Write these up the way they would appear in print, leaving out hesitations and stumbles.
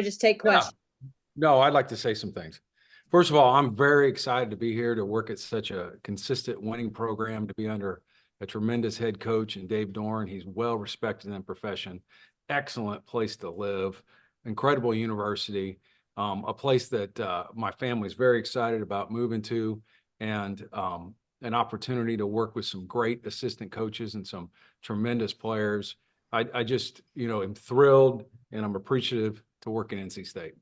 just take Yeah. questions. No, I'd like to say some things. First of all, I'm very excited to be here to work at such a consistent winning program, to be under a tremendous head coach and Dave Dorn. He's well respected in the profession. Excellent place to live, incredible university, a place that my family is very excited about moving to, and an opportunity to work with some great assistant coaches and some tremendous players. I just, am thrilled and I'm appreciative to work in NC State.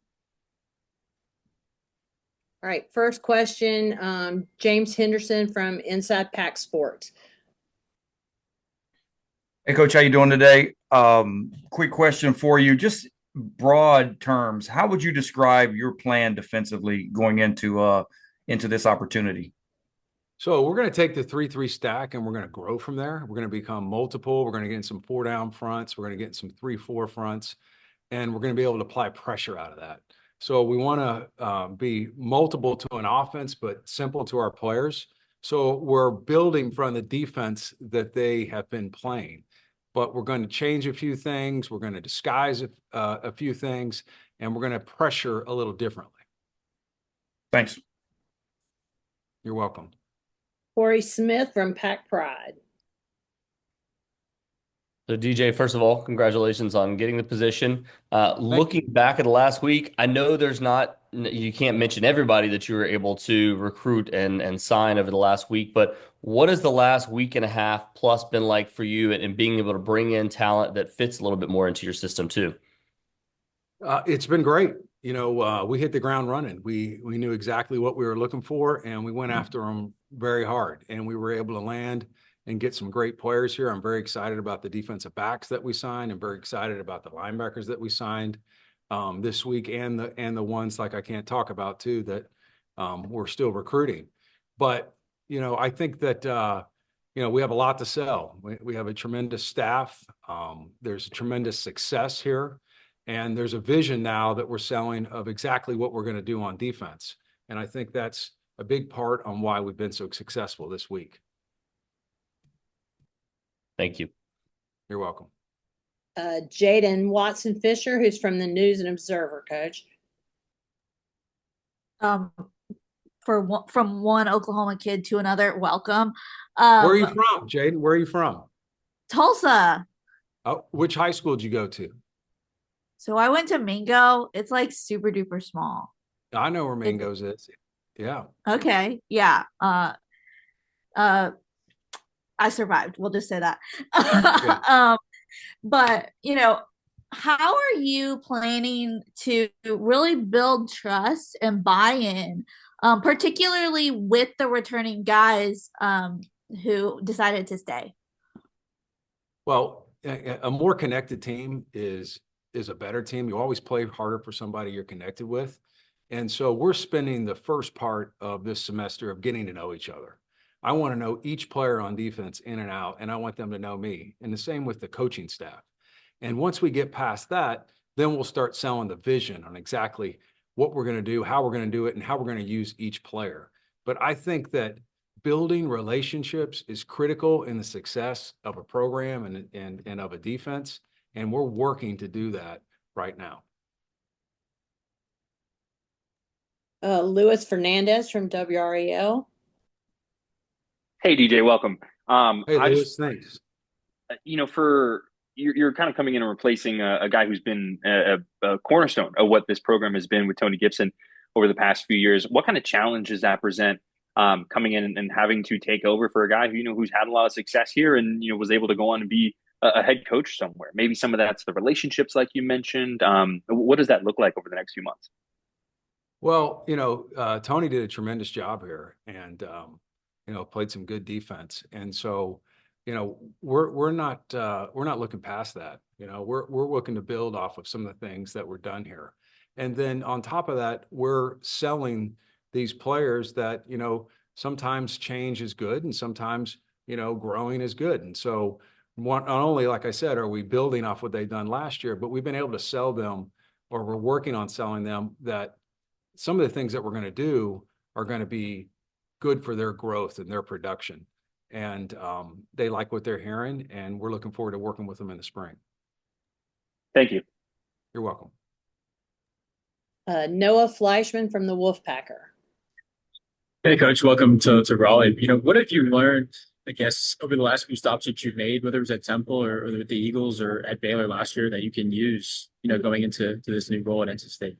All right, first question, James Henderson from Inside Pack Sports. Hey, Coach, how you doing today? Quick question for you. Just broad terms, how would you describe your plan defensively going into this opportunity? So we're going to take the 3-3 stack and we're going to grow from there. We're going to become multiple. We're going to get in some 4-down fronts. We're going to get in some 3-4 fronts, and we're going to be able to apply pressure out of that. So we want to be multiple to an offense, but simple to our players. So we're building from the defense that they have been playing, but we're going to change a few things. We're going to disguise a few things, and we're going to pressure a little differently. Thanks. You're welcome. Corey Smith from Pack Pride. So DJ, first of all, congratulations on getting the position. Looking back at the last week, I know you can't mention everybody that you were able to recruit and sign over the last week, but what has the last week and a half plus been like for you and being able to bring in talent that fits a little bit more into your system too? It's been great. We hit the ground running. We knew exactly what we were looking for, and we went after them very hard, and we were able to land and get some great players here. I'm very excited about the defensive backs that we signed. I'm very excited about the linebackers that we signed this week, and the ones like I can't talk about too that we're still recruiting. But I think that we have a lot to sell. We have a tremendous staff. There's a tremendous success here. And there's a vision now that we're selling of exactly what we're going to do on defense. And I think that's a big part on why we've been so successful this week. Thank you. You're welcome. Jaden Watson Fisher, who's from the News and Observer, Coach. From one Oklahoma kid to another, welcome. Where are you from, Jaden? Where are you from? Tulsa. Oh, which high school did you go to? So I went to Mingo. It's like super duper small. I know where Mingo's is. Yeah. Okay. Yeah. I survived. We'll just say that. Yeah. But how are you planning to really build trust and buy-in, particularly with the returning guys who decided to stay? Well, a more connected team is a better team. You always play harder for somebody you're connected with. And so we're spending the first part of this semester of getting to know each other. I want to know each player on defense in and out, and I want them to know me. And the same with the coaching staff. And once we get past that, then we'll start selling the vision on exactly what we're going to do, how we're going to do it, and how we're going to use each player. But I think that building relationships is critical in the success of a program and of a defense. And we're working to do that right now. Luis Fernandez from WREL. Hey, DJ, welcome. Hey, Luis, thanks. You're kind of coming in and replacing a guy who's been a cornerstone of what this program has been with Tony Gibson over the past few years. What kind of challenges that present coming in and having to take over for a guy who's had a lot of success here and was able to go on and be a head coach somewhere? Maybe some of that's the relationships, like you mentioned. What does that look like over the next few months? Well, Tony did a tremendous job here, and played some good defense, and so we're not looking past that. We're looking to build off of some of the things that were done here, and then on top of that, we're selling these players that sometimes change is good, and sometimes growing is good, and so. Not only, like I said, are we building off what they've done last year, but we've been able to sell them, or we're working on selling them, that some of the things that we're going to do are going to be good for their growth and their production. And they like what they're hearing, and we're looking forward to working with them in the spring. Thank you. You're welcome. Noah Fleischman from the Wolfpacker. Hey, Coach, welcome to Raleigh. What have you learned, I guess, over the last few stops that you've made, whether it was at Temple or with the Eagles or at Baylor last year, that you can use, going into this new role at NC State?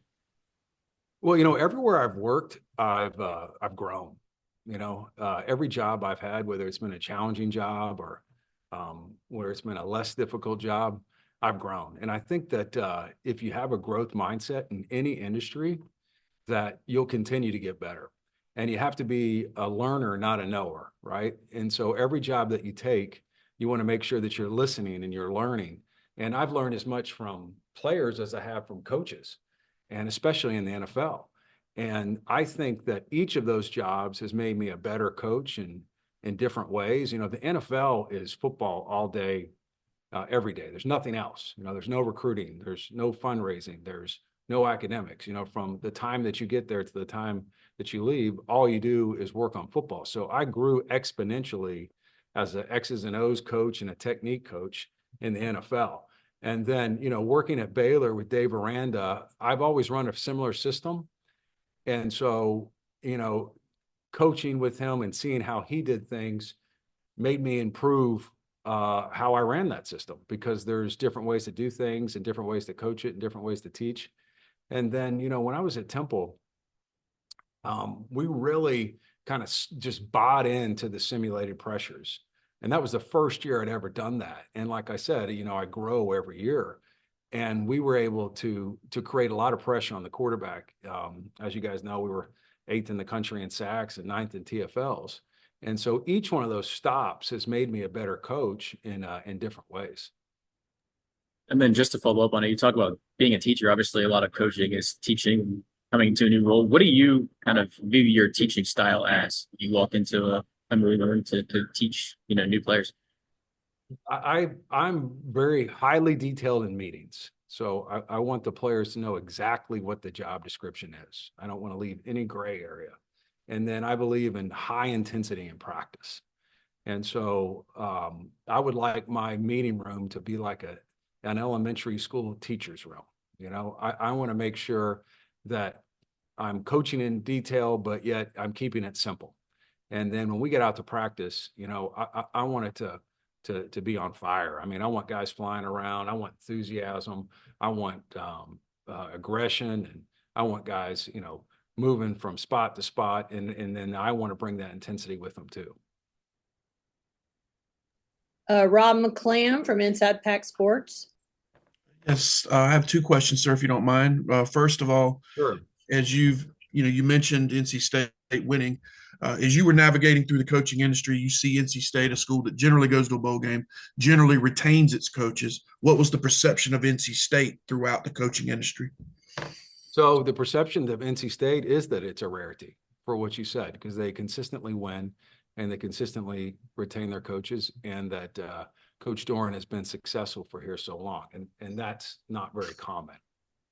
Well, everywhere I've worked, I've grown. Every job I've had, whether it's been a challenging job or where it's been a less difficult job, I've grown. And I think that if you have a growth mindset in any industry, that you'll continue to get better. And you have to be a learner, not a knower, right? And so every job that you take, you want to make sure that you're listening and you're learning. And I've learned as much from players as I have from coaches, and especially in the NFL. And I think that each of those jobs has made me a better coach in different ways. The NFL is football all day, every day. There's nothing else. There's no recruiting, there's no fundraising, there's no academics. From the time that you get there to the time that you leave, all you do is work on football. So I grew exponentially as an X's and O's coach and a technique coach in the NFL. And then, working at Baylor with Dave Aranda, I've always run a similar system. And so, coaching with him and seeing how he did things made me improve how I ran that system, because there's different ways to do things and different ways to coach it and different ways to teach. And then, when I was at Temple, we really kind of just bought into the simulated pressures. And that was the first year I'd ever done that. And like I said, I grow every year. And we were able to create a lot of pressure on the quarterback. As you guys know, we were 8th in the country in sacks and 9th in TFLs. And so each one of those stops has made me a better coach in different ways. And then just to follow up on it, you talk about being a teacher. Obviously, a lot of coaching is teaching, coming into a new role. What do you kind of view your teaching style as? You walk into a memory room to teach, new players. I'm very highly detailed in meetings. So I want the players to know exactly what the job description is. I don't want to leave any gray area. And then I believe in high intensity in practice. And so I would like my meeting room to be like an elementary school teacher's room. I want to make sure that I'm coaching in detail, but yet I'm keeping it simple. And then when we get out to practice, I want it to be on fire. I mean, I want guys flying around. I want enthusiasm. I want aggression, and I want guys, moving from spot to spot. And then I want to bring that intensity with them too. Rob McClam from Inside Pack Sports. Yes, I have two questions, sir, if you don't mind. First of all, Sure. as you mentioned NC State winning, as you were navigating through the coaching industry, you see NC State, a school that generally goes to a bowl game, generally retains its coaches. What was the perception of NC State throughout the coaching industry? So the perception of NC State is that it's a rarity, for what you said, because they consistently win and they consistently retain their coaches, and that Coach Doran has been successful for here so long. And that's not very common,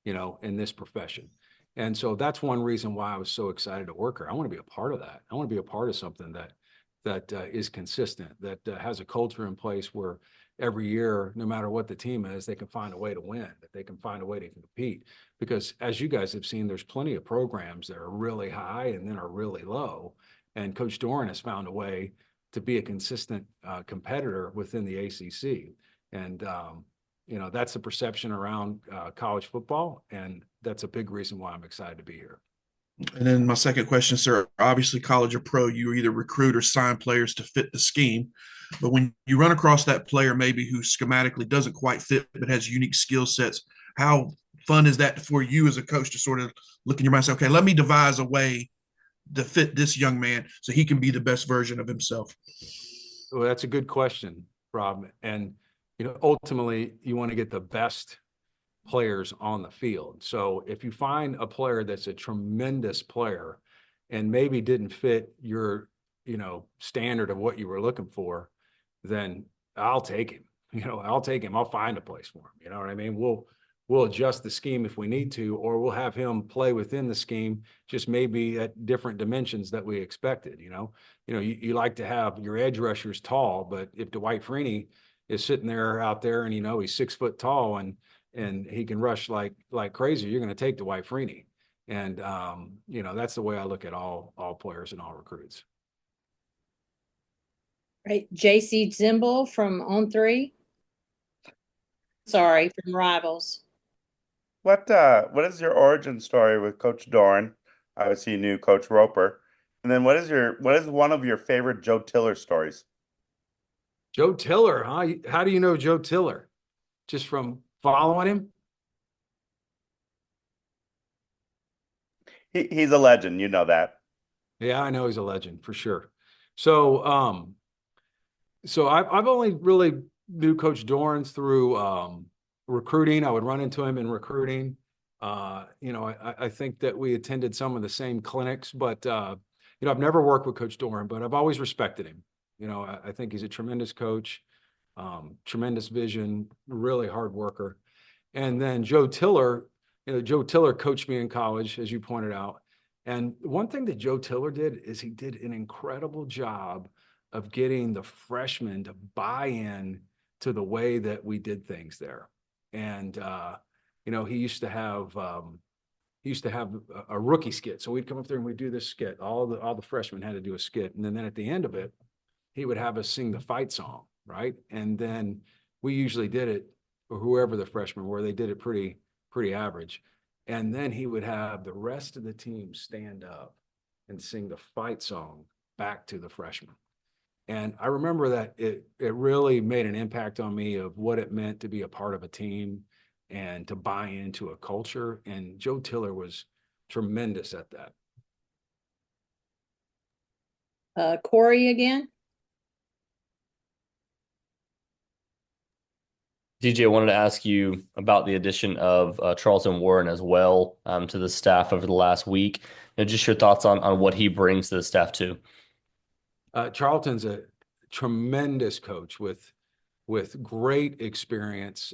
in this profession. And so that's one reason why I was so excited to work here. I want to be a part of that. I want to be a part of something that is consistent, that has a culture in place where every year, no matter what the team is, they can find a way to win, that they can find a way to compete. Because as you guys have seen, there's plenty of programs that are really high and then are really low. And Coach Doran has found a way to be a consistent competitor within the ACC. And, that's the perception around college football. And that's a big reason why I'm excited to be here. And then my second question, sir, obviously college or pro, you either recruit or sign players to fit the scheme. But when you run across that player maybe who schematically doesn't quite fit but has unique skill sets, how fun is that for you as a coach to sort of look in your mind and say, okay, let me devise a way to fit this young man so he can be the best version of himself? Well, that's a good question, Rob. And, ultimately you want to get the best players on the field. So if you find a player that's a tremendous player and maybe didn't fit your, standard of what you were looking for, then I'll take him. I'll take him. I'll find a place for him. You know what I mean? We'll adjust the scheme if we need to, or we'll have him play within the scheme, just maybe at different dimensions that we expected. You like to have your edge rushers tall, but if Dwight Freeney is sitting there out there and he's 6 foot tall and he can rush like crazy, you're going to take Dwight Freeney. And, you know, that's the way I look at all players and all recruits. Right. JC Zimble from On Three. Sorry, from Rivals. What is your origin story with Coach Doran? Obviously, you knew Coach Roper. And then what is one of your favorite Joe Tiller stories? Joe Tiller, huh? How do you know Joe Tiller? Just from following him? He's a legend, you know that. Yeah, I know he's a legend for sure. So, so I've only really knew Coach Dorans through recruiting. I would run into him in recruiting. You know, I think that we attended some of the same clinics, but you know, I've never worked with Coach Doran, but I've always respected him. You know, I think he's a tremendous coach, tremendous vision, really hard worker. And then Joe Tiller, you know, Joe Tiller coached me in college, as you pointed out. And one thing that Joe Tiller did is he did an incredible job of getting the freshmen to buy in to the way that we did things there. And you know, he used to have a rookie skit. So we'd come up there and we'd do this skit. All the freshmen had to do a skit. And then at the end of it, he would have us sing the fight song, right? And then we usually did it, or whoever the freshmen were, they did it pretty average. And then he would have the rest of the team stand up and sing the fight song back to the freshmen. And I remember that it really made an impact on me of what it meant to be a part of a team and to buy into a culture. And Joe Tiller was tremendous at that. Corey again. DJ, I wanted to ask you about the addition of Charlton Warren as well to the staff over the last week. And just your thoughts on what he brings to the staff too. Charlton's a tremendous coach with great experience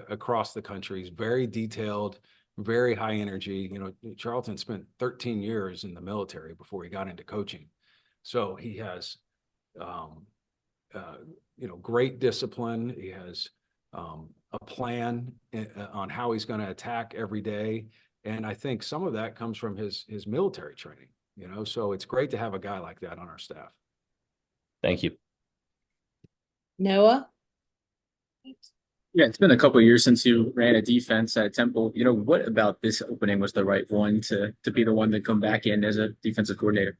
across the country. He's very detailed, very high energy. You know, Charlton spent 13 years in the military before he got into coaching. So he has you know, great discipline. He has a plan on how he's going to attack every day. And I think some of that comes from his military training, you know, so it's great to have a guy like that on our staff. Thank you. Noah. Yeah, it's been a couple of years since you ran a defense at Temple. You know, what about this opening was the right one to be the one to come back in as a defensive coordinator?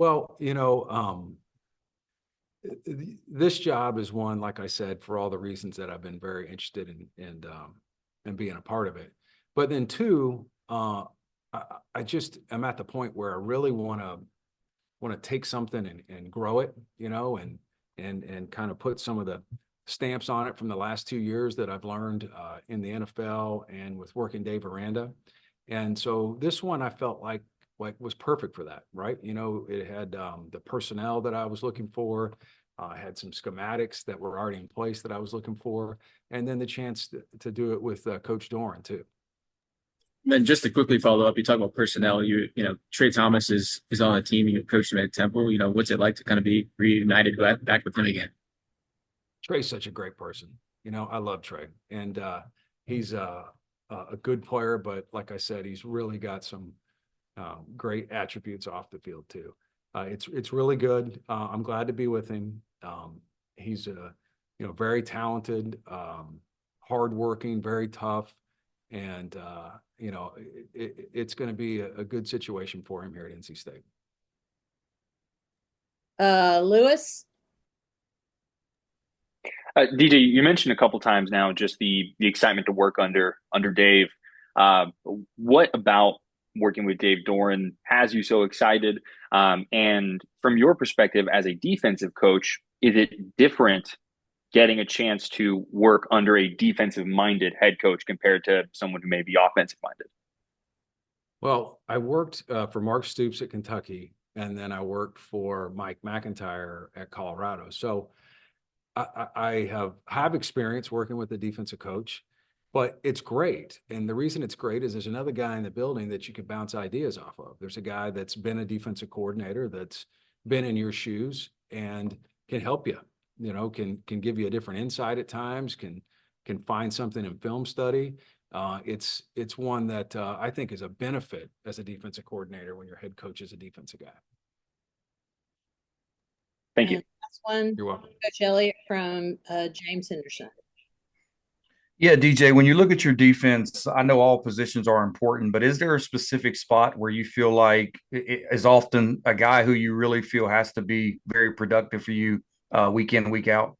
Well, you know, this job is one, like I said, for all the reasons that I've been very interested in being a part of it. But then two, I just am at the point where I really want to take something and grow it, you know, and kind of put some of the stamps on it from the last 2 years that I've learned in the NFL and with working Dave Aranda. And so this one I felt like was perfect for that, right? You know, it had the personnel that I was looking for. I had some schematics that were already in place that I was looking for, and then the chance to do it with Coach Doran too. And then just to quickly follow up, you talk about personnel. You know, Trey Thomas is on the team. You coached him at Temple. You know, what's it like to kind of be reunited back with him again? Trey's such a great person. You know, I love Trey, and he's a good player, but like I said, he's really got some great attributes off the field too. It's really good. I'm glad to be with him. He's you know, very talented, hardworking, very tough, and you know, it's going to be a good situation for him here at NC State. Lewis. DJ, you mentioned a couple times now just the excitement to work under Dave. What about working with Dave Doran has you so excited? And from your perspective as a defensive coach, is it different getting a chance to work under a defensive-minded head coach compared to someone who may be offensive-minded? Well, I worked for Mark Stoops at Kentucky, and then I worked for Mike McIntyre at Colorado. So I have experience working with a defensive coach, but it's great. And the reason it's great is there's another guy in the building that you can bounce ideas off of. There's a guy that's been a defensive coordinator that's been in your shoes and can help you, you know, can give you a different insight at times, can find something in film study. It's one that I think is a benefit as a defensive coordinator when your head coach is a defensive guy. Thank you. And last one, You're welcome. Coach Eliot from James Henderson. Yeah, DJ, when you look at your defense, I know all positions are important, but is there a specific spot where you feel like it is often a guy who you really feel has to be very productive for you week in, week out?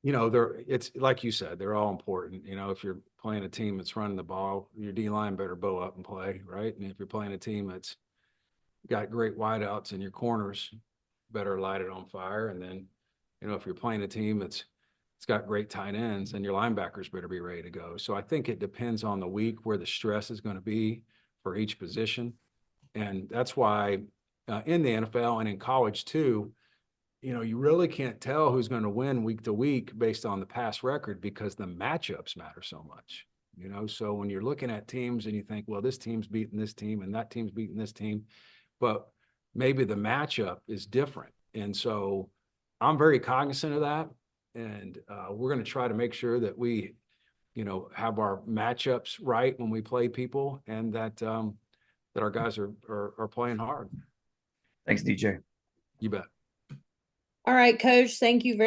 It's like you said, they're all important. If you're playing a team that's running the ball, your D line better bow up and play, right? And if you're playing a team that's got great wideouts and your corners better light it on fire. And then, if you're playing a team it's got great tight ends, and your linebackers better be ready to go. So I think it depends on the week where the stress is going to be for each position. And that's why in the NFL and in college too, you really can't tell who's going to win week to week based on the past record, because the matchups matter so much. So when you're looking at teams and you think, well, this team's beating this team and that team's beating this team, but maybe the matchup is different. And so I'm very cognizant of that. And we're going to try to make sure that we, have our matchups right when we play people, and that our guys are playing hard. Thanks, DJ. You bet. All right, Coach. Thank you very